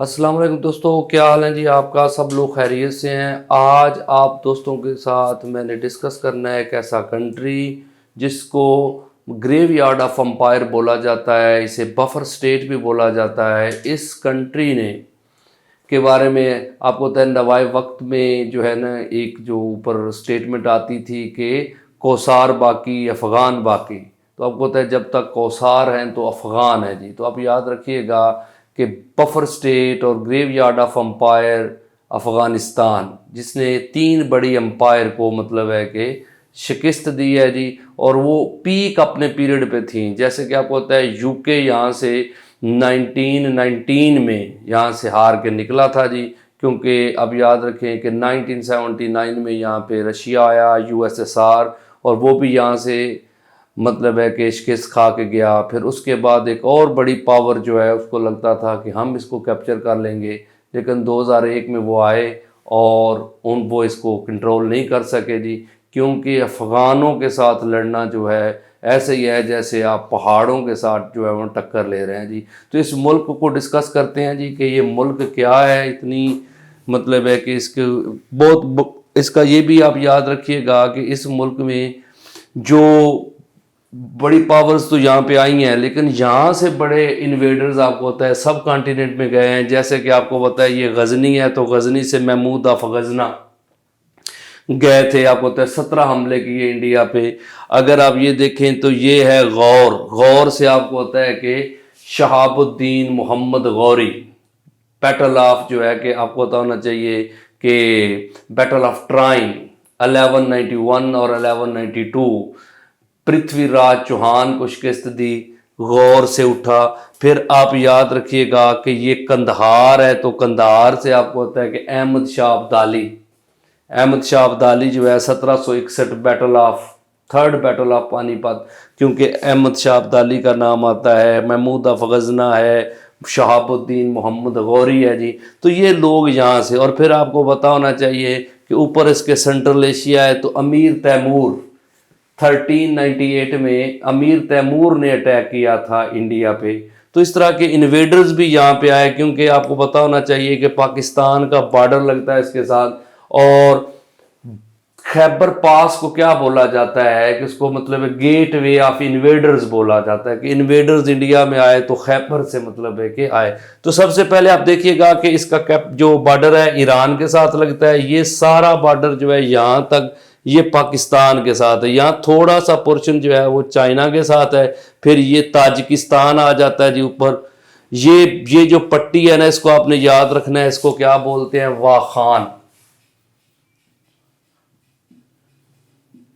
السلام علیکم دوستوں، کیا حال ہیں جی آپ کا؟ سب لوگ خیریت سے ہیں؟ آج آپ دوستوں کے ساتھ میں نے ڈسکس کرنا ہے ایک ایسا کنٹری جس کو گریو یارڈ آف امپائر بولا جاتا ہے، اسے بفر سٹیٹ بھی بولا جاتا ہے۔ اس کنٹری نے کے بارے میں آپ کو نوائے وقت میں جو ہے نا ایک جو اوپر سٹیٹمنٹ آتی تھی کہ کوثار باقی افغان باقی، تو آپ کو پتہ ہے جب تک کوثار ہیں تو افغان ہے جی۔ تو آپ یاد رکھیے گا کہ بفر سٹیٹ اور گریو یارڈ آف امپائر افغانستان، جس نے 3 بڑی امپائر کو مطلب ہے کہ شکست دی ہے جی، اور وہ پیک اپنے پیریڈ پہ تھیں۔ جیسے کہ آپ کو پتہ ہے یو کے یہاں سے 1919 میں یہاں سے ہار کے نکلا تھا جی، کیونکہ اب یاد رکھیں کہ 1979 میں یہاں پہ رشیا آیا، USSR، اور وہ بھی یہاں سے مطلب ہے کہ شکست کھا کے گیا۔ پھر اس کے بعد ایک اور بڑی پاور جو ہے اس کو لگتا تھا کہ ہم اس کو کیپچر کر لیں گے، لیکن 2001 میں وہ آئے اور وہ اس کو کنٹرول نہیں کر سکے جی، کیونکہ افغانوں کے ساتھ لڑنا جو ہے ایسے ہی ہے جیسے آپ پہاڑوں کے ساتھ جو ہے وہ ٹکر لے رہے ہیں جی۔ تو اس ملک کو ڈسکس کرتے ہیں جی کہ یہ ملک کیا ہے، اتنی مطلب ہے کہ اس کے اس کا یہ بھی آپ یاد رکھیے گا کہ اس ملک میں جو بڑی پاورز تو یہاں پہ آئی ہیں، لیکن یہاں سے بڑے انویڈرز آپ کو پتہ ہے سب کانٹیننٹ میں گئے ہیں۔ جیسے کہ آپ کو پتہ ہے یہ غزنی ہے، تو غزنی سے محمود آف غزنہ گئے تھے، آپ کو پتہ ہے 17 حملے کیے انڈیا پہ۔ اگر آپ یہ دیکھیں تو یہ ہے غور سے آپ کو پتہ ہے کہ شہاب الدین محمد غوری، بیٹل آف جو ہے کہ آپ کو پتہ ہونا چاہیے کہ بیٹل آف ٹرائن 1191 اور 1192، پرتھوی راج چوہان کو شکست دی، غور سے اٹھا۔ پھر آپ یاد رکھیے گا کہ یہ کندہار ہے، تو کندہار سے آپ کو پتہ ہے کہ احمد شاہ ابدالی جو ہے 1761 تھرڈ بیٹل آف پانی پت، کیونکہ احمد شاہ ابدالی کا نام آتا ہے، محمود آف غزنہ ہے، شہاب الدین محمد غوری ہے جی۔ تو یہ لوگ یہاں سے، اور پھر آپ کو پتہ ہونا چاہیے کہ اوپر اس کے سنٹرل ایشیا ہے، تو امیر تیمور 1398 میں امیر تیمور نے اٹیک کیا تھا انڈیا پہ۔ تو اس طرح کے انویڈرز بھی یہاں پہ آئے، کیونکہ آپ کو پتہ ہونا چاہیے کہ پاکستان کا بارڈر لگتا ہے اس کے ساتھ، اور خیبر پاس کو کیا بولا جاتا ہے کہ اس کو مطلب گیٹ وے آف انویڈرز بولا جاتا ہے، کہ انویڈرز انڈیا میں آئے تو خیبر سے مطلب ہے کہ آئے۔ تو سب سے پہلے آپ دیکھیے گا کہ اس کا جو بارڈر ہے ایران کے ساتھ لگتا ہے، یہ سارا بارڈر جو ہے یہاں تک یہ پاکستان کے ساتھ ہے، یہاں تھوڑا سا پورشن جو ہے وہ چائنا کے ساتھ ہے، پھر یہ تاجکستان آ جاتا ہے جی اوپر۔ یہ جو پٹی ہے نا، اس کو آپ نے یاد رکھنا ہے، اس کو کیا بولتے ہیں؟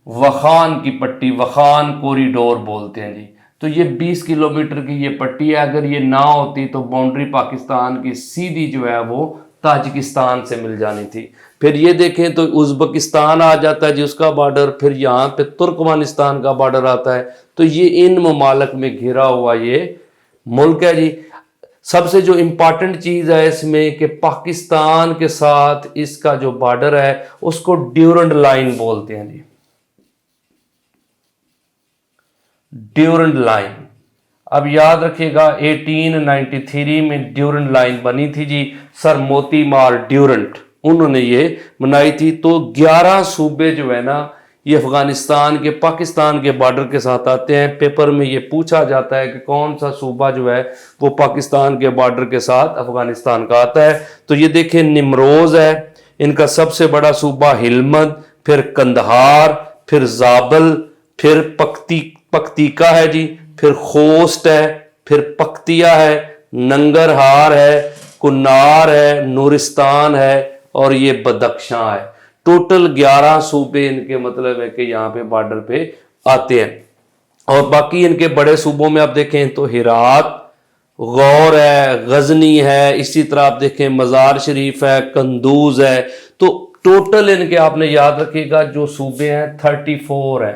وخان کی پٹی، وخان کوریڈور بولتے ہیں جی۔ تو یہ 20 کلومیٹر کی یہ پٹی ہے، اگر یہ نہ ہوتی تو باؤنڈری پاکستان کی سیدھی جو ہے وہ تاجکستان سے مل جانی تھی۔ پھر یہ دیکھیں تو ازبکستان آ جاتا ہے جی اس کا بارڈر، پھر یہاں پہ ترکمانستان کا بارڈر آتا ہے۔ تو یہ ان ممالک میں گھرا ہوا یہ ملک ہے جی۔ سب سے جو امپارٹنٹ چیز ہے اس میں کہ پاکستان کے ساتھ اس کا جو بارڈر ہے اس کو ڈیورنڈ لائن بولتے ہیں جی، ڈیورنڈ لائن۔ اب یاد رکھیے گا 1893 میں ڈیورنڈ لائن بنی تھی جی، سر موتی مال ڈیورنٹ انہوں نے یہ بنائی تھی۔ تو 11 صوبے جو ہے نا یہ افغانستان کے پاکستان کے بارڈر کے ساتھ آتے ہیں۔ پیپر میں یہ پوچھا جاتا ہے کہ کون سا صوبہ جو ہے وہ پاکستان کے بارڈر کے ساتھ افغانستان کا آتا ہے، تو یہ دیکھیں نمروز ہے، ان کا سب سے بڑا صوبہ ہلمند، پھر کندہار، پھر زابل، پھر پکتیکا ہے جی، پھر خوست ہے، پھر پکتیا ہے، ننگرہار ہے، کنار ہے، نورستان ہے، اور یہ بدخشاں ہے۔ ٹوٹل 11 صوبے ان کے مطلب ہے کہ یہاں پہ بارڈر پہ آتے ہیں۔ اور باقی ان کے بڑے صوبوں میں آپ دیکھیں تو ہرات، غور ہے، غزنی ہے، اسی طرح آپ دیکھیں مزار شریف ہے، کندوز ہے۔ تو ٹوٹل ان کے آپ نے یاد رکھیے گا جو صوبے ہیں 34 ہیں،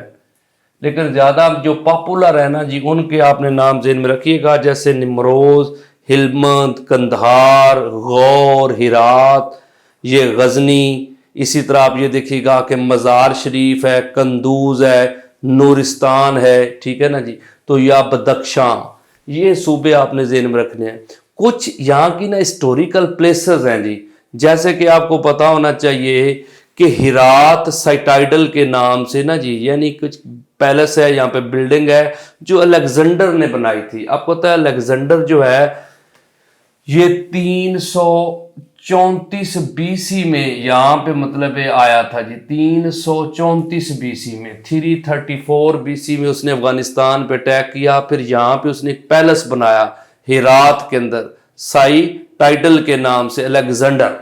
لیکن زیادہ جو پاپولر ہے نا جی ان کے آپ نے نام ذہن میں رکھیے گا، جیسے نمروز، ہلمند، کندہار، غور، ہرات، یہ غزنی۔ اسی طرح آپ یہ دیکھیے گا کہ مزار شریف ہے، کندوز ہے، نورستان ہے، ٹھیک ہے نا جی۔ تو یا بدخشاں، یہ صوبے آپ نے ذہن میں رکھنے ہیں۔ कुछ यहाँ की ना हिस्टोरिकल प्लेसेस हैं जी, जैसे कि आपको पता होना चाहिए कि हिरात साइटाइडल के नाम से ना जी, यानी कुछ पैलेस है, यहाँ पे बिल्डिंग है जो अलेक्जेंडर ने बनाई थी। आपको पता है अलेक्जेंडर जो है ये 334 बीसी में यहाँ पे मतलब आया था जी, 334 बीसी में, 334 बीसी में उसने अफगानिस्तान पे अटैक किया। फिर यहाँ पे उसने एक पैलेस बनाया हिरात के अंदर साई टाइटल के नाम से, अलेक्जेंडर।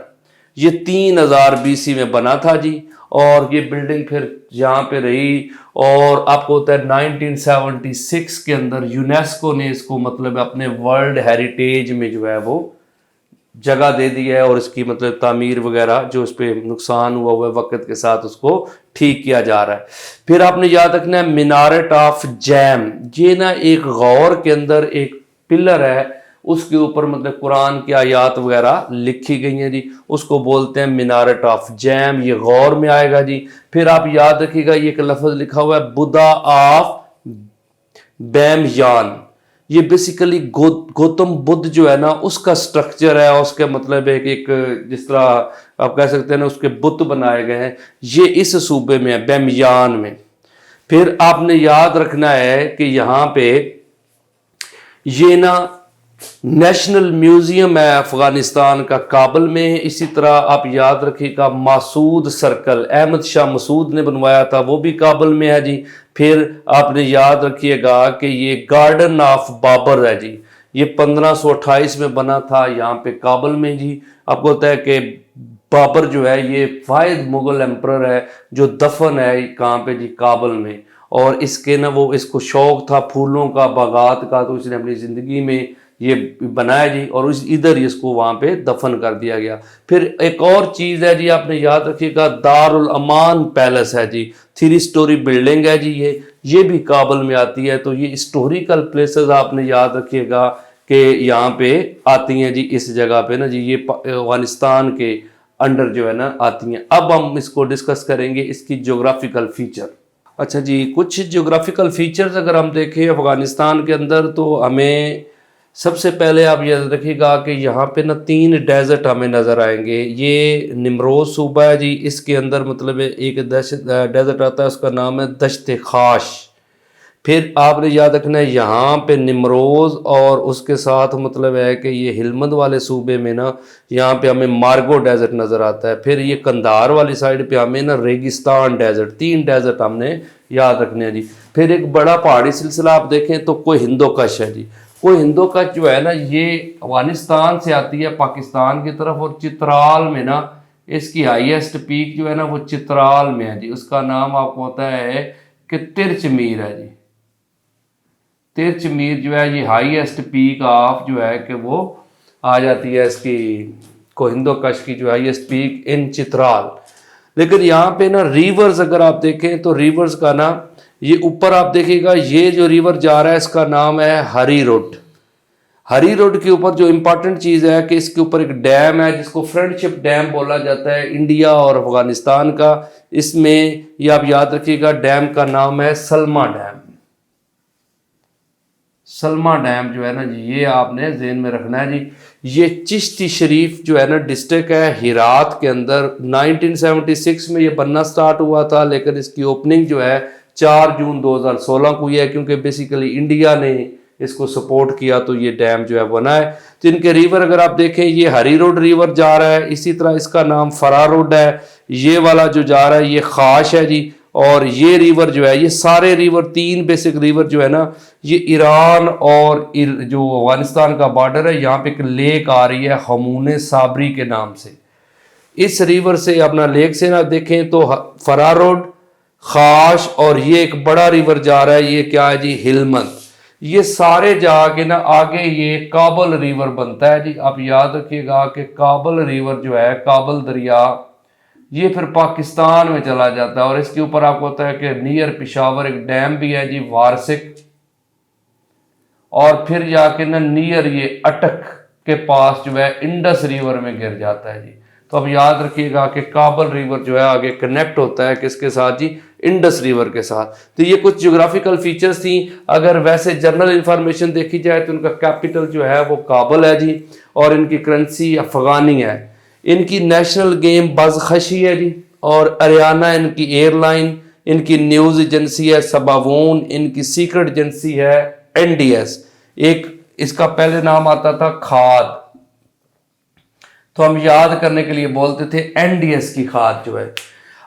ये 3000 बीसी में बना था जी, और ये बिल्डिंग फिर यहाँ पे रही। और आपको होता है 1976 के अंदर यूनेस्को ने इसको मतलब अपने वर्ल्ड हेरिटेज में जो है वो जगह दे दी है, और इसकी मतलब तामीर वगैरह जो इस पर नुकसान हुआ हुआ है वक्त के साथ उसको ठीक किया जा रहा है। फिर आपने याद रखना है मिनारेट ऑफ जैम, ये ना एक गौर के अंदर एक पिलर है, उसके ऊपर मतलब कुरान की आयात वगैरह लिखी गई हैं जी, उसको बोलते हैं मिनारेट ऑफ जैम, ये गौर में आएगा जी। फिर आप याद रखिएगा ये एक लफ्ज लिखा हुआ है बुद्धा ऑफ बैमयान, ये बेसिकली गौतम बुद्ध जो है ना उसका स्ट्रक्चर है, और उसके मतलब एक जिस तरह आप कह सकते हैं ना उसके बुत बनाए गए हैं, ये इस सूबे में है, बैमयान में। फिर आपने याद रखना है कि यहाँ पे ये ना नेशनल म्यूजियम है अफगानिस्तान का, काबुल में। इसी तरह आप याद रखिएगा मासूद सर्कल अहमद शाह मसूद ने बनवाया था, वो भी काबुल में है जी। फिर आपने याद रखिएगा कि ये गार्डन ऑफ बाबर है जी, ये 1528 में बना था यहाँ पे काबुल में जी। आपको पता है कि बाबर जो है ये वाहिद मुगल एम्परर है जो दफन है कहाँ पे जी, काबुल में। और इसके ना वो इसको शौक था फूलों का, बागात का, तो इसने अपनी ज़िंदगी में ये बनाया जी, और इधर इसको वहाँ पे दफन कर दिया गया। फिर एक और चीज़ है जी, आपने याद रखिएगा दारुल अमान पैलेस है जी, 3 स्टोरी बिल्डिंग है जी, ये भी काबुल में आती है। तो ये हिस्टोरिकल प्लेसेस आपने याद रखिएगा कि यहाँ पे आती हैं जी, इस जगह पे ना जी, ये अफगानिस्तान के अंडर जो है ना आती हैं। अब हम इसको डिस्कस करेंगे इसकी ज्योग्राफिकल फीचर। अच्छा जी, कुछ ज्योग्राफिकल फीचर्स अगर हम देखें अफगानिस्तान के अंदर, तो हमें सबसे पहले आप याद रखिएगा कि यहाँ पे ना 3 डेजर्ट हमें नज़र आएंगे। ये निमरोज सूबा है जी, इसके अंदर मतलब एक डेजर्ट आता है, उसका नाम है दश्त खाश। फिर आपने याद रखना है यहाँ पे निमरोज, और उसके साथ मतलब है कि ये हिलमंद वाले सूबे में ना यहाँ पे हमें मार्गो डेजर्ट नज़र आता है। फिर ये कंधार वाली साइड पे हमें ना रेगिस्तान डेजर्ट, 3 डेजर्ट हमने याद रखने हैं जी। फिर एक बड़ा पहाड़ी सिलसिला आप देखें तो कोई हिंदोकश है जी, कोई हिंदोकश जो है ना ये अफगानिस्तान से आती है पाकिस्तान की तरफ, और चित्राल में ना इसकी हाईएस्ट पीक जो है ना वो चित्राल में है जी, उसका नाम आपको होता है कि तिरचमीर है जी। तिरचमीर जो है ये हाईएस्ट पीक ऑफ जो है कि वो आ जाती है इसकी कोहिंदोकश की जो हाईएस्ट पीक इन चित्राल। लेकिन यहाँ पे ना रिवर्स अगर आप देखें तो रिवर्स का ना ये ऊपर आप देखिएगा ये जो रिवर जा रहा है इसका नाम है हरी रोड। हरी रोड के ऊपर जो इम्पोर्टेंट चीज़ है कि इसके ऊपर एक डैम है जिसको फ्रेंडशिप डैम बोला जाता है इंडिया और अफगानिस्तान का। इसमें ये आप याद रखिएगा डैम का नाम है सलमा डैम। सलमा डैम जो है ना जी ये आपने ज़हन में रखना है जी। ये चिश्ती शरीफ जो है ना डिस्ट्रिक्ट है हिरात के अंदर। 1976 में ये बनना स्टार्ट हुआ था, लेकिन इसकी ओपनिंग जो है 4 जून 2016 को हुई है, क्योंकि बेसिकली इंडिया ने इसको सपोर्ट किया तो ये डैम जो है बना है। तो इनके रिवर अगर आप देखें ये हरी रोड रिवर जा रहा है, इसी तरह इसका नाम फरा रोड है। ये वाला जो जा रहा है ये खाश है जी, और ये रिवर जो है ये सारे रिवर 3 बेसिक रिवर जो है ना ये ईरान और जो अफगानिस्तान का बॉर्डर है यहाँ पे एक लेक आ रही है हमूने साबरी के नाम से। इस रिवर से अपना लेक से ना देखें तो फरा रोड, खाश, और ये एक बड़ा रिवर जा रहा है ये क्या है जी हिलमंद। ये सारे जाके ना आगे ये काबल रिवर बनता है जी। आप याद रखिएगा कि काबल रिवर जो है काबल दरिया ये फिर पाकिस्तान में चला जाता है, और इसके ऊपर आपको पता है कि नियर पिशावर एक डैम भी है जी वारसिक, और फिर जाके ना नियर ये अटक के पास जो है इंडस रिवर में गिर जाता है जी। तो अब याद रखिएगा कि काबल रिवर जो है आगे कनेक्ट होता है किसके साथ जी, इंडस रिवर के साथ। तो ये कुछ ज्योग्राफिकल फीचर्स थी। अगर वैसे जनरल इंफॉर्मेशन देखी जाए तो इनका कैपिटल जो है वो काबुल है जी, और इनकी करेंसी अफगानी है। इनकी नेशनल गेम बज़खशी है जी, और हरियाणा इनकी एयरलाइन, इनकी न्यूज़ एजेंसी है सबावून, इनकी सीक्रेट एजेंसी है NDS। एक इसका पहले नाम आता था खाद, तो हम याद करने के लिए बोलते थे NDS की खाद जो है।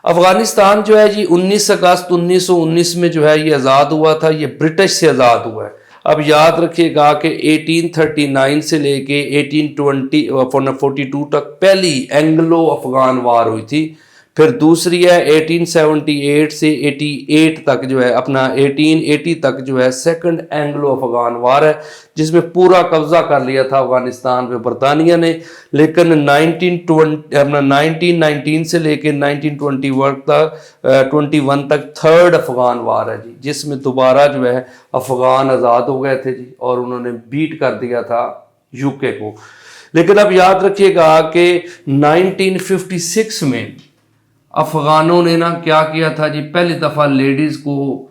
अफगानिस्तान जो है जी 19 अगस्त 1919 में जो है ये आज़ाद हुआ था, ये ब्रिटिश से आज़ाद हुआ है। अब याद रखिएगा कि 1839 से लेके 1842 तक पहली एंग्लो अफगान वार हुई थी। फिर दूसरी है 1878 से 88 तक जो है, अपना 1880 तक जो है सेकंड एंग्लो अफगान वार है, जिसमें पूरा कब्जा कर लिया था अफगानिस्तान पे बरतानिया ने। लेकिन 1919 से लेकर 1921 तक थर्ड अफगान वार है जी, जिसमें दोबारा जो है अफगान आज़ाद हो गए थे जी, और उन्होंने बीट कर दिया था UK को। लेकिन अब याद रखिएगा कि 1956 में अफगानों ने ना क्या किया था जी, पहली दफ़ा लेडीज़ को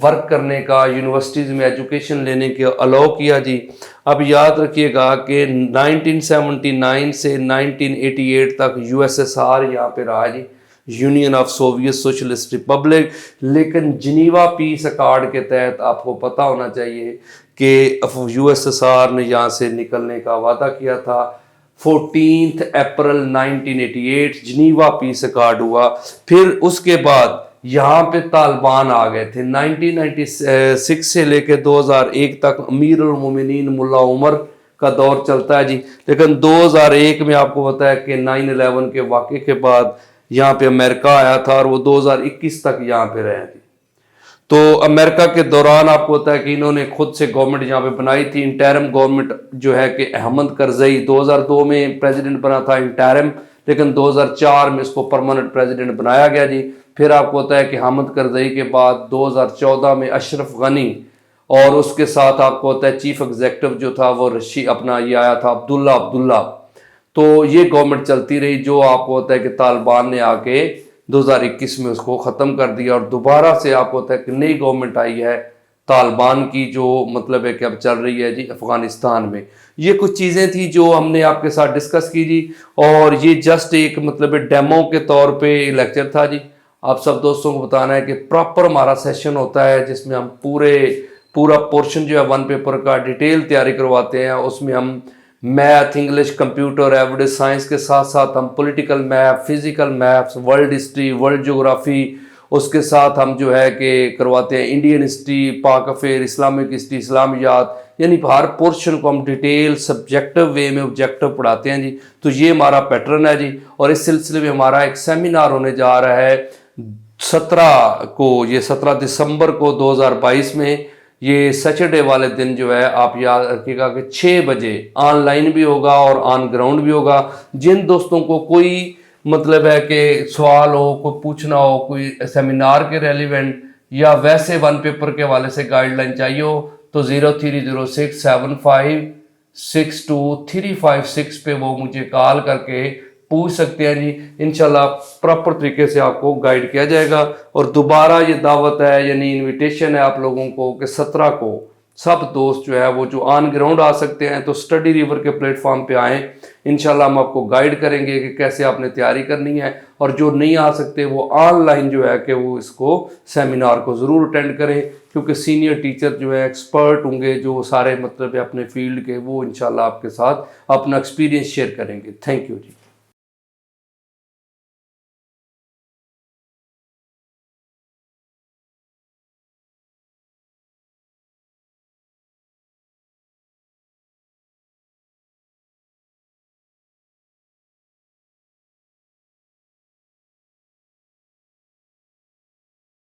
वर्क करने का, यूनिवर्सिटीज़ में एजुकेशन लेने के अलाउ किया जी। अब याद रखिएगा कि 1979 से 1988 तक USSR यहाँ पे रहा जी, union of Soviet socialist republic. लेकिन जिनीवा पीस अकॉर्ड के तहत आपको पता होना चाहिए कि USSR ने यहाँ से निकलने का वादा किया था। 14 अप्रैल 1988 जिनीवा पीस अकॉर्ड हुआ। फिर उसके बाद यहाँ पे तालिबान आ गए थे। 1996 से लेकर 2001 तक अमीर उल मोमिनीन मुल्ला उमर का दौर चलता है जी। लेकिन 2001 में आपको पता है कि 9/11 के वाक़े के बाद यहाँ पे अमेरिका आया था, और वो 2021 तक यहाँ पे रहे थे। तो अमेरिका के दौरान आपको पता है कि इन्होंने खुद से गवर्नमेंट यहाँ पे बनाई थी, इंटरिम गवर्नमेंट जो है कि अहमद करजई 2002 में प्रेसिडेंट बना था इंटरिम, लेकिन 2004 में इसको परमानेंट प्रेसिडेंट बनाया गया जी। फिर आपको पता है कि अहमद करजई के बाद 2014 में अशरफ गनी, और उसके साथ आपको पता है चीफ एग्जीक्यूटिव जो था वो अपना ये आया था अब्दुल्ला। तो ये गवर्नमेंट चलती रही, जो आपको पता है कि तालिबान ने आके 2021 में उसको ख़त्म कर दिया, और दोबारा से आपको पता है कि नई गवर्नमेंट आई है तालिबान की, जो मतलब है कि अब चल रही है जी अफ़गानिस्तान में। ये कुछ चीज़ें थी जो हमने आपके साथ डिस्कस की जी, और ये जस्ट एक मतलब डेमो के तौर पे लेक्चर था जी। आप सब दोस्तों को बताना है कि प्रॉपर हमारा सेशन होता है जिसमें हम पूरा पोर्शन जो है वन पेपर का डिटेल तैयारी करवाते हैं। उसमें हम math, English, computer, average science के साथ साथ हम political math, physical maths, world history, world geography, उसके साथ हम जो है कि करवाते हैं इंडियन हिस्ट्री, पाक अफेयर, इस्लामिक हिस्ट्री, इस्लामियात, यानी हर पोर्शन को हम डिटेल सब्जेक्टिव वे में ऑब्जेक्टिव पढ़ाते हैं जी। तो ये हमारा पैटर्न है जी, और इस सिलसिले में हमारा एक सेमिनार होने जा रहा है 17 दिसंबर को 2022 में। ये सैटरडे वाले दिन जो है आप याद रखिएगा कि 6 बजे ऑनलाइन भी होगा और ऑन ग्राउंड भी होगा। जिन दोस्तों को कोई मतलब है कि सवाल हो, कोई पूछना हो, कोई सेमिनार के रेलिवेंट या वैसे वन पेपर के हवाले से गाइडलाइन चाहिए हो, तो 03067562 पे वो मुझे कॉल करके पूछ सकते हैं जी। इंशाल्लाह प्रॉपर तरीके से आपको गाइड किया जाएगा। और दोबारा ये दावत है, यानी इनविटेशन है आप लोगों को कि 17 को सब दोस्त जो है वो जो ऑन ग्राउंड आ सकते हैं तो स्टडी रिवर के प्लेटफॉर्म पे आएँ। इंशाल्लाह हम आपको गाइड करेंगे कि कैसे आपने तैयारी करनी है, और जो नहीं आ सकते वो ऑनलाइन जो है कि वो इसको सेमिनार को ज़रूर अटेंड करें, क्योंकि सीनियर टीचर जो है एक्सपर्ट होंगे, जो सारे मतलब अपने फील्ड के, वो इंशाल्लाह आपके साथ अपना एक्सपीरियंस शेयर करेंगे। Thank you ji.